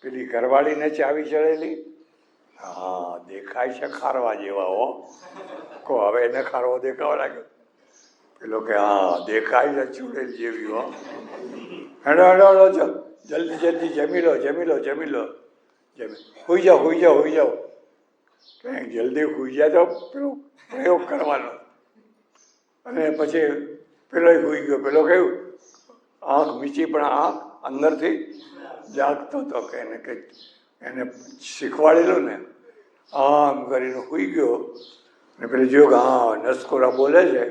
પેલી ઘરવાળીને ચાવી ચડેલી, હા દેખાય છે ખારવા જેવા હો. કો હવે એને ખારવો દેખાવા લાગ્યો. પેલો કે હા દેખાય છે ચૂડેલ જેવી હો. હેડો હેડો હેડો, જલ્દી જલ્દી જમી લો જમી લો જમી લો, હુઈ જાઓ હુઈ જાઓ હુઈ જાઓ. કંઈક જલ્દી હુઈ જાય તો પેલો પ્રયોગ કરવાનો. અને પછી પેલો હુઈ ગયો. પેલો કહ્યું આંખ મીચી પણ આંખ અંદરથી જાગતો હતો, કે એને કંઈક એને શીખવાડેલું ને, આમ કરીને હુઈ ગયો. અને પેલી જોયું કે હા નસકોરા બોલે છે,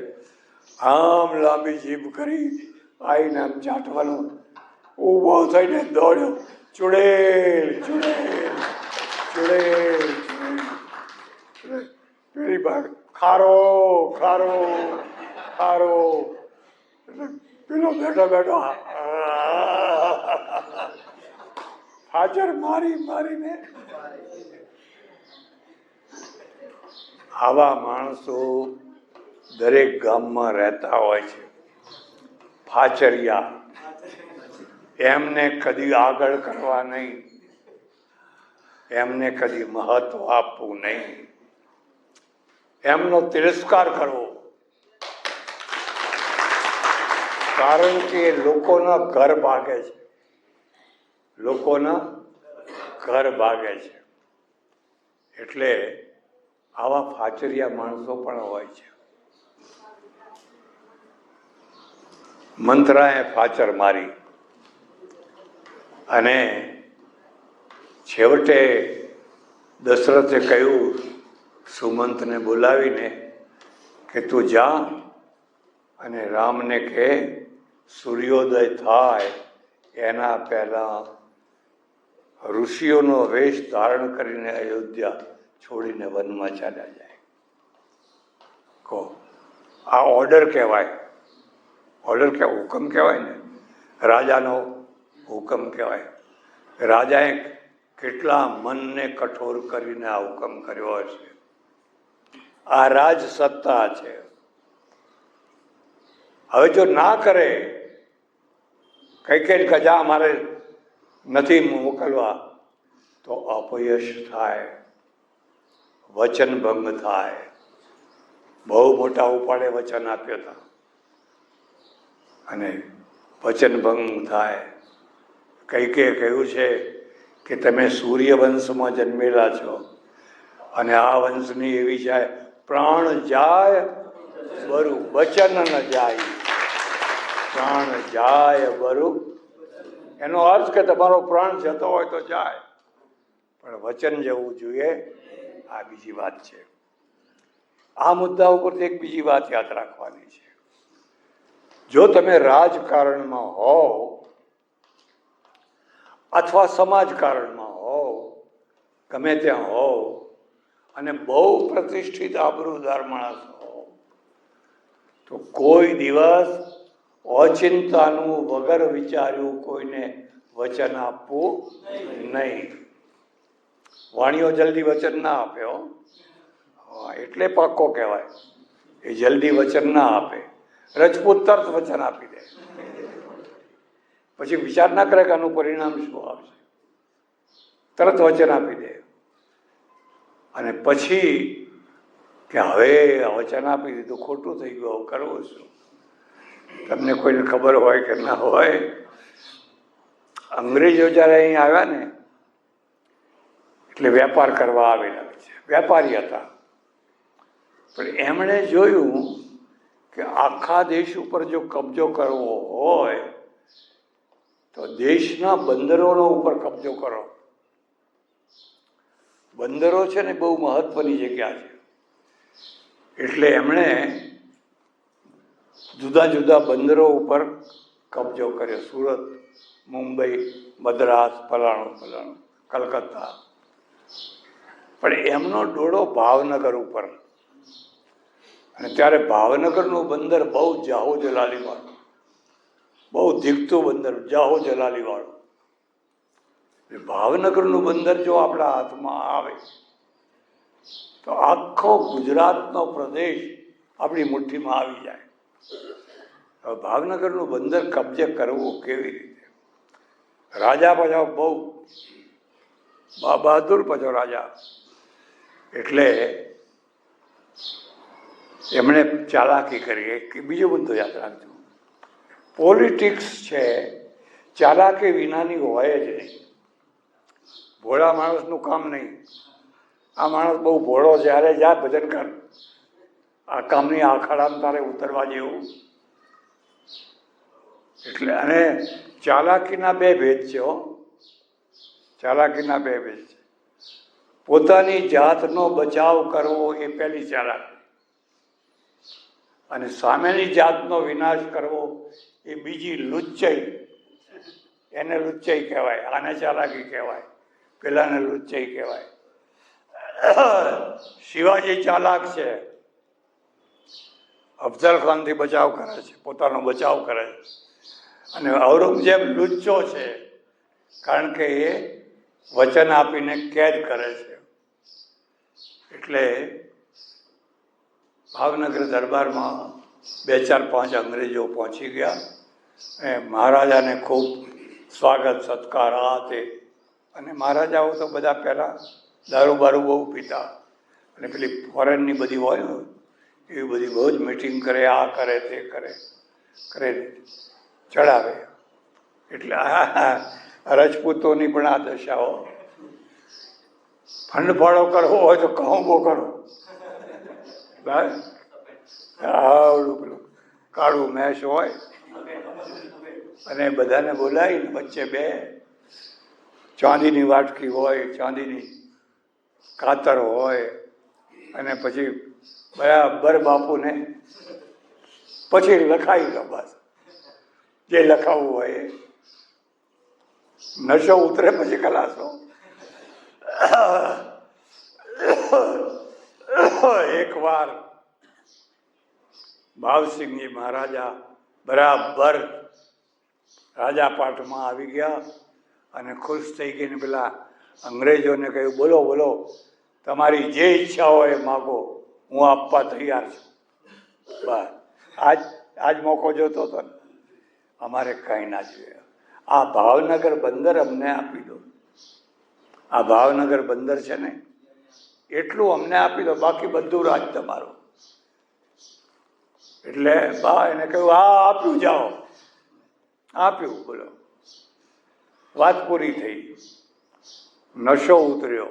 આમ લાંબી જીભ કરી આવીને આમ ચાટવાનું. ઊભો થઈને દોડ્યો, ચુડેલ ચુડેલ ચુડેલ ચુડેલ. પેલી ભાગ ખારો ખારો ખારો. પેલો બેઠો બેઠો હાજર મારી મારીને. આવા માણસો દરેક ગામમાં રહેતા હોય છે, ફાચરિયા. એમને કદી આગળ કરવા નહીં, એમને કદી મહત્વ આપવું નહીં, એમનો તિરસ્કાર કરવો. કારણ કે લોકોના ઘર ભાગે છે, લોકોના ઘર ભાગે છે. એટલે આવા ફાચરિયા માણસો પણ હોય છે. મંથરાએ ફાચર મારી અને છેવટે દશરથે કહ્યું સુમંતને બોલાવીને કે તું જા અને રામને કહે સૂર્યોદય થાય એના પહેલા ઋષિઓનો વેશ ધારણ કરીને અયોધ્યા છોડીને વનમાં ચાલ્યા જાય. કહો, આ ઓર્ડર કહેવાય. ઓર્ડર કે હુકમ કહેવાય ને, રાજાનો હુકમ કહેવાય. રાજાએ કેટલા મનને કઠોર કરીને આ હુકમ કર્યો હશે. આ રાજ સત્તા છે. હવે જો ના કરે, કઈ ગજા અમારે નથી મોકલવા, તો અપયશ થાય, વચન ભંગ થાય. બહુ મોટા ઉપાડે વચન આપ્યા હતા અને વચન ભંગ થાય. કઈકે કહ્યું છે કે તમે સૂર્યવંશમાં જન્મેલા છો અને આ વંશની એવી જાય, પ્રાણ જાય બરું વચન ન જાય. પ્રાણ જાય બરું, એનો અર્થ કે તમારો પ્રાણ જતો હોય તો જાય, પણ વચન જવું જોઈએ. આ બીજી વાત છે. આ મુદ્દા ઉપરથી એક બીજી વાત યાદ રાખવાની છે. જો તમે રાજકારણમાં હોવ અથવા સમાજકારણમાં હોવ, ગમે ત્યાં હોવ અને બહુ પ્રતિષ્ઠિત આબરૂદાર માણસ હોવ, તો કોઈ દિવસ અચિંતાનું વગર વિચાર્યું કોઈને વચન આપવું નહીં. વાણીઓ જલ્દી વચન ના આપે હો, એટલે પાક્કો કહેવાય. એ જલ્દી વચન ના આપે. રજપૂત તરત વચન આપી દે, પછી વિચાર ના કરે કે આનું પરિણામ શું આવશે. તરત વચન આપી દે અને પછી કે હવે વચન આપી દીધું, ખોટું થઈ ગયું, કરવું શું? તમને કોઈને ખબર હોય કે ના હોય, અંગ્રેજો જ્યારે અહીં આવ્યા ને, એટલે વેપાર કરવા આવેલા છે. વેપારી હતા, પણ એમણે જોયું કે આખા દેશ ઉપર જો કબજો કરવો હોય તો દેશના બંદરોનો ઉપર કબજો કરો. બંદરો છે ને બહુ મહત્વની જગ્યા છે. એટલે એમણે જુદા જુદા બંદરો ઉપર કબજો કર્યો. સુરત, મુંબઈ, મદ્રાસ, ફલાણું, કલકત્તા. પણ એમનો ડોળો ભાવનગર ઉપર. અને ત્યારે ભાવનગરનું બંદર બહુ જાહો જલાલી વાળું, બહુ ધીકતું બંદર, જાહો જલાલી વાળું. ભાવનગરનું બંદર જો આપણા હાથમાં આવે તો આખો ગુજરાતનો પ્રદેશ આપણી મુઠ્ઠીમાં આવી જાય. હવે ભાવનગરનું બંદર કબજે કરવું કેવી રીતે? રાજા પાછો બહુ બહાદુર પાછો રાજા, એટલે એમણે ચાલાકી કરી. બીજો મુદ્દો યાદ રાખજો, પોલિટિક્સ છે ચાલાકી વિનાની હોય જ નહીં. ભોળા માણસનું કામ નહીં. આ માણસ બહુ ભોળો, જ્યારે જાય ભજન કર, આ કામની આખાડામાં તારે ઉતરવા જેવું. એટલે અને ચાલાકીના બે ભેદ છે હો. ચાલાકીના બે ભેદ છે. પોતાની જાતનો બચાવ કરવો એ પહેલી ચાલાકી, અને સામેની જાતનો વિનાશ કરવો એ બીજી લુચ્ચાઈ. એને લુચ્ચાઈ કહેવાય, આને ચાલાકી કહેવાય, પેલાને લુચ્ચાઈ કહેવાય. શિવાજી ચાલાક છે, અફઝલ ખાનથી બચાવ કરે છે, પોતાનો બચાવ કરે છે. અને ઔરંગઝેબ લુચ્ચો છે, કારણ કે એ વચન આપીને કેદ કરે છે. એટલે ભાવનગર દરબારમાં 2-4-5 અંગ્રેજો પહોંચી ગયા અને મહારાજાને ખૂબ સ્વાગત સત્કાર આ તે. અને મહારાજાઓ તો બધા પહેલાં દારૂ બારૂ બહુ પીતા, અને પેલી ફોરેનની બધી હોય ને એવી બધી બહુ જ મીટિંગ કરે, આ કરે તે કરે ચડાવે. એટલે આ રજપૂતોની પણ આ દશાઓ. ફંડફાળો કરવો હોય તો કહું બહુ કરો, આવડું પેલું કાળું મેશ હોય અને બધાને બોલાવીને વચ્ચે બે ચાંદીની વાટકી હોય, ચાંદીની કાતર હોય, અને પછી બરાબર બાપુને પછી લખાઈ લો, બસ જે લખાવવું હોય. નશો ઉતરે પછી ખલાસો. એકવાર ભાવસિંહજી મહારાજા બરાબર રાજાપાટમાં આવી ગયા અને ખુશ થઈ ગઈને પેલા અંગ્રેજોને કહ્યું, બોલો બોલો, તમારી જે ઈચ્છા હોય એ માગો, હું આપવા તૈયાર છું. બસ આજ મોકો જોતો હતો ને. અમારે કંઈ ના જોઈએ. આ ભાવનગર બંદર અમને આપી દો. આ ભાવનગર બંદર છે ને, એટલું અમને આપી દો, બાકી બધું રાજ તમારું. એટલે બા એને કહ્યું, હા આપ્યું, જાઓ. આપ્યું, બોલો, વાત પૂરી થઈ. નશો ઉતર્યો,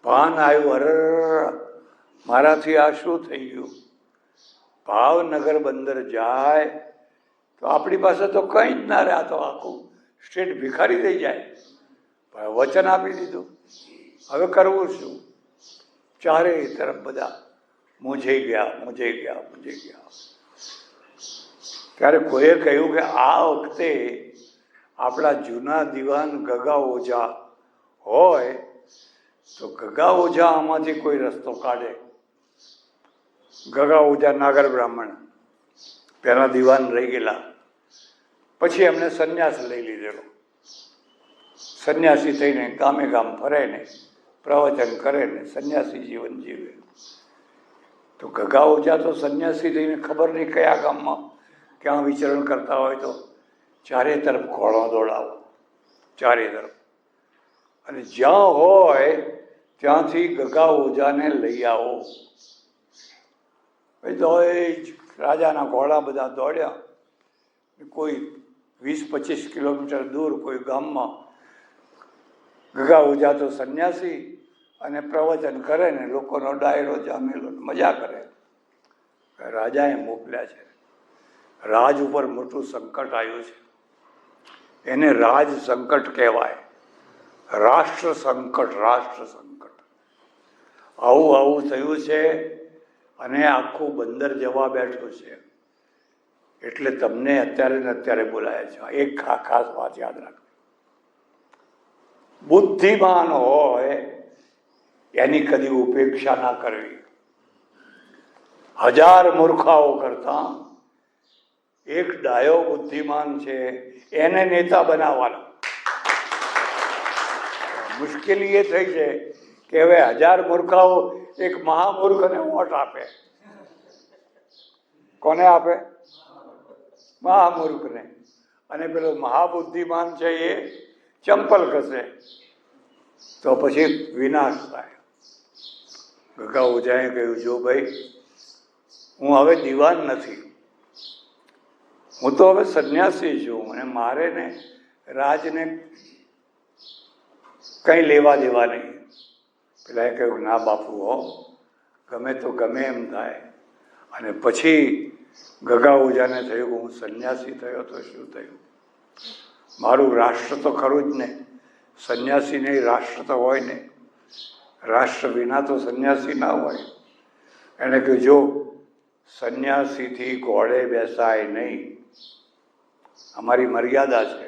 ભાન આવ્યું, અરે મારાથી આ શું થઈ ગયું. ભાવનગર બંદર જાય તો આપણી પાસે તો કંઈ જ ના રહે. આ તો આખું સ્ટેટ ભિખારી થઈ જાય. વચન આપી દીધું, હવે કરવું શું? ચારે તરફ બધા મૂંઝાઈ ગયા. ત્યારે કોઈએ કહ્યું કે આ વખતે આપણા જૂના દિવાન ગગા ઓઝા હોય તો ગગા ઓઝા આમાંથી કોઈ રસ્તો કાઢે. ગગા ઓઝા નાગર બ્રાહ્મણ પહેલા દિવાન રહી ગયેલા, પછી એમને સંન્યાસ લઈ લીધેલો. સંન્યાસી થઈને ગામે ગામ ફરે ને પ્રવચન કરે ને સંન્યાસી જીવન જીવે. તો ગગા ઓઝા તો સંન્યાસી થઈને ખબર નહીં કયા ગામમાં ક્યાં વિચરણ કરતા હોય તો ચારે તરફ ઘોડો દોડાવો, ચારે તરફ. અને જ્યાં હોય ત્યાંથી ગગા ઓઝાને લઈ આવો. તો એ રાજાના ઘોડા બધા દોડ્યા. કોઈ 20-25 કિલોમીટર દૂર કોઈ ગામમાં ગગા ઓઝા તો સંન્યાસી અને પ્રવચન કરે ને લોકોનો ડાયરો જામેલો, મજા કરે. રાજાએ મોકલ્યા છે. રાજ ઉપર મોટું સંકટ આવ્યું છે. એને રાજ સંકટ કહેવાય, રાષ્ટ્ર સંકટ. આવું થયું છે અને આખું બંદર જવા બેઠું છે. એટલે તમને અત્યારે ને અત્યારે બોલાયા છે. એક ખાસ વાત યાદ રાખો, બુદ્ધિમાન હોય એની કદી ઉપેક્ષા ના કરવી. 1000 મૂર્ખાઓ કરતા એક ડાયો બુદ્ધિમાન છે, એને નેતા બનાવવાનો. મુશ્કેલી એ થઈ છે કે હવે 1000 મૂર્ખાઓ એક મહામૂર્ખને વોટ આપે. કોને આપે? મહામૂર્ખને. અને પેલો મહાબુદ્ધિમાન છે એ ચંપલ ઘસે તો પછી વિનાશ થાય. ગગા ઓઝાએ કહ્યું, જો ભાઈ, હું હવે દિવાન નથી, હું તો હવે સંન્યાસી છું અને મારે ને રાજને કંઈ લેવા દેવા નહીં. પેલા એ કહ્યું, ના બાપુ હો, ગમે તો ગમે એમ થાય. અને પછી ગગા ઓઝાને થયું કે હું સંન્યાસી થયો તો શું થયું? મારું રાષ્ટ્ર તો ખરું જ ને. સંન્યાસી નહીં, રાષ્ટ્ર તો હોય ને. રાષ્ટ્ર વિના તો સંન્યાસી ના હોય. એને કહ્યું, જો સંન્યાસીથી ઘોડે બેસાય નહીં, અમારી મર્યાદા છે.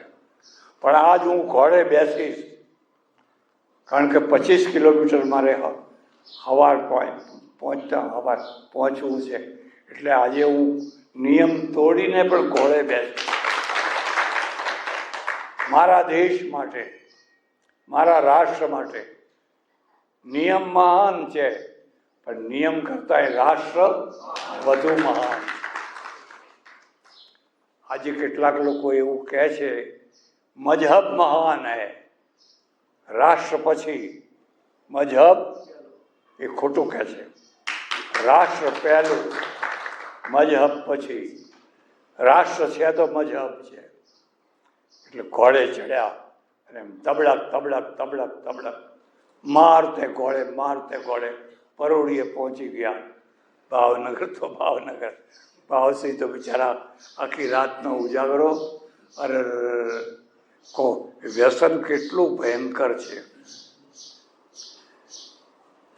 પણ આજ હું ઘોડે બેસીશ, કારણ કે 25 કિલોમીટર મારે હવાર પહોંચવું છે. એટલે આજે હું નિયમ તોડીને પણ ઘોડે બેસીશ. મારા દેશ માટે, મારા રાષ્ટ્ર માટે. નિયમ મહાન છે, પણ નિયમ કરતા રાષ્ટ્ર વધુ મહાન. આજે કેટલાક લોકો એવું કહે છે મજહબ મહાન હૈ, રાષ્ટ્ર પછી મજહબ. એ ખોટું કહે છે. રાષ્ટ્ર પહેલું, મજહબ પછી. રાષ્ટ્ર છે તો મજહબ છે. એટલે ઘોડે ચડ્યા અને તબડક મારતે ઘોડે પરોડીએ પહોંચી ગયા. ભાવનગર તો ભાવનગર. ભાવસિંહ તો બિચારા આખી રાતનો ઉજાગરો. અરે વ્યસન કેટલું ભયંકર છે.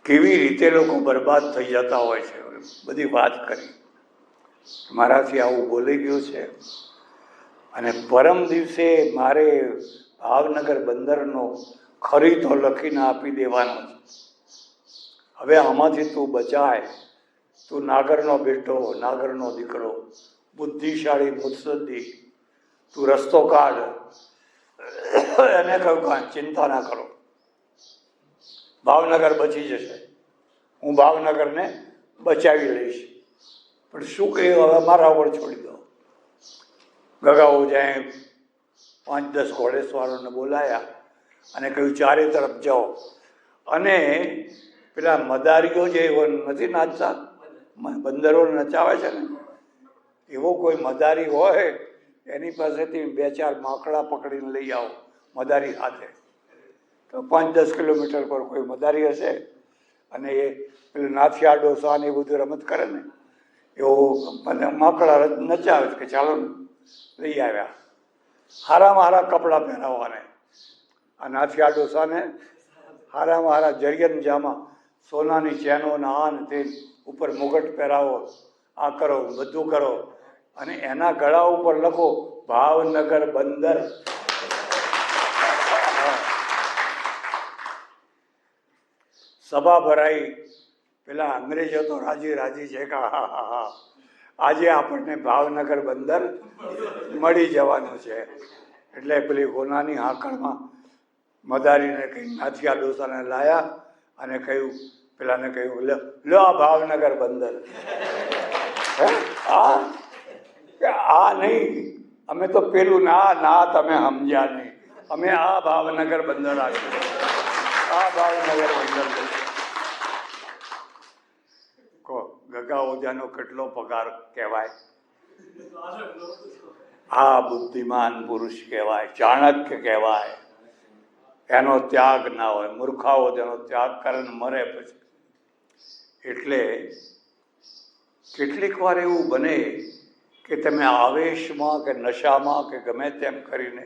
કેવી રીતે લોકો બરબાદ થઈ જતા હોય છે. બધી વાત કરી, મારાથી આવું બોલી ગયું છે. અને પરમ દિવસે મારે ભાવનગર બંદરનો ખરીદો લખીને આપી દેવાનો છે. હવે આમાંથી તું બચાય, તું નાગરનો બેટો, નાગરનો દીકરો, બુદ્ધિશાળી મુત્સદ્દી, તું રસ્તો કાઢ. એને કહ્યું કાંઈ ચિંતા ના કરો, ભાવનગર બચી જશે, હું ભાવનગરને બચાવી લઈશ. પણ શું કહ્યું, હવે મારા ઉપર છોડી દો. ગગાઓ જાય 5-10 ઘોડેસવારોને બોલાયા અને કહ્યું ચારે તરફ જાઓ. અને પેલા મદારીઓ જે નથી નાચતા, બંદરો નચાવે છે ને, એવો કોઈ મદારી હોય એની પાસેથી 2-4 માકડા પકડીને લઈ આવો મદારી સાથે. તો 5-10 કિલોમીટર પર કોઈ મદારી હશે અને એ પેલું નાથિયા ડોસા ને એ બધું રમત કરે ને, એવો મને માકડા નચાવે કે ચાલો લઈ આવ્યા. હારામાં હારા કપડાં પહેરાવવાને, આ નાથિયા ડોસાને હારામાં હારા જરિયન જામા, સોનાની ચેનો ના આ ને તે, ઉપર મુગટ પહેરાવો, આ કરો, બધું કરો. અને એના ગળા ઉપર લખો ભાવનગર બંદર. સભા ભરાઈ. પેલા અંગ્રેજો તો રાજી રાજી છે કે હા હા હા આજે આપણને ભાવનગર બંદર મળી જવાનું છે. એટલે પેલી હોનાની હાંકળમાં મદારીને કંઈ નાથિયા ડોસાને લાયા અને કહ્યું, પેલાને કહ્યું લો આ ભાવનગર બંદર. આ નહીં, અમે તો પેલું ના તમે સમજ્યા નહીં, અમે આ ભાવનગર બંદર આપ્યું, આ ભાવનગર બંદર. ગગા ઓજાનો કેટલો પગાર કહેવાય. આ બુદ્ધિમાન પુરુષ કહેવાય, ચાણક્ય કહેવાય. એનો ત્યાગ ના હોય. મૂર્ખાઓ તેનો ત્યાગ કરે ને મરે પછી. એટલે કેટલીક વાર એવું બને કે તમે આવેશમાં કે નશામાં કે ગમે તેમ કરીને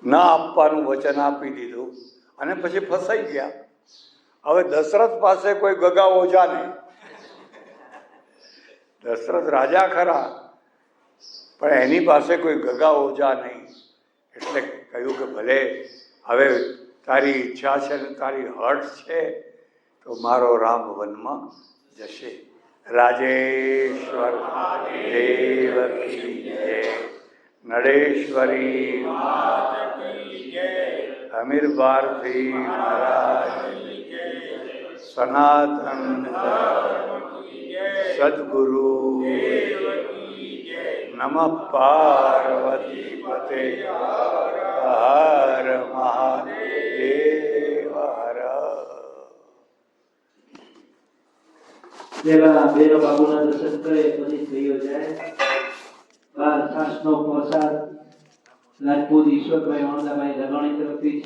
ન આપવાનું વચન આપી દીધું અને પછી ફસાઈ ગયા. હવે દશરથ પાસે કોઈ ગગા ઓજા નહીં. દશરથ રાજા ખરા, પણ એની પાસે કોઈ ગગા ઓજા નહીં. એટલે કહ્યું કે ભલે હવે તારી ઈચ્છા છે ને તારી હઠ છે તો મારો રામ વનમાં જશે. રાજેશ્વર દેવ કી જય, નડેશ્વરી અમીર ભારતી મહારાજ, સનાતન સદગુરુ નમઃ પાર્વતી પતે હર મહાદેવ હર. જેવા ભૈરવ બાબુના દર્શન કરે પછી થયો જાય. 12 છાસનો પ્રસાદ રાજપૂત ઈશ્વરભાઈ વણદાભાઈ લગાણી તરફથી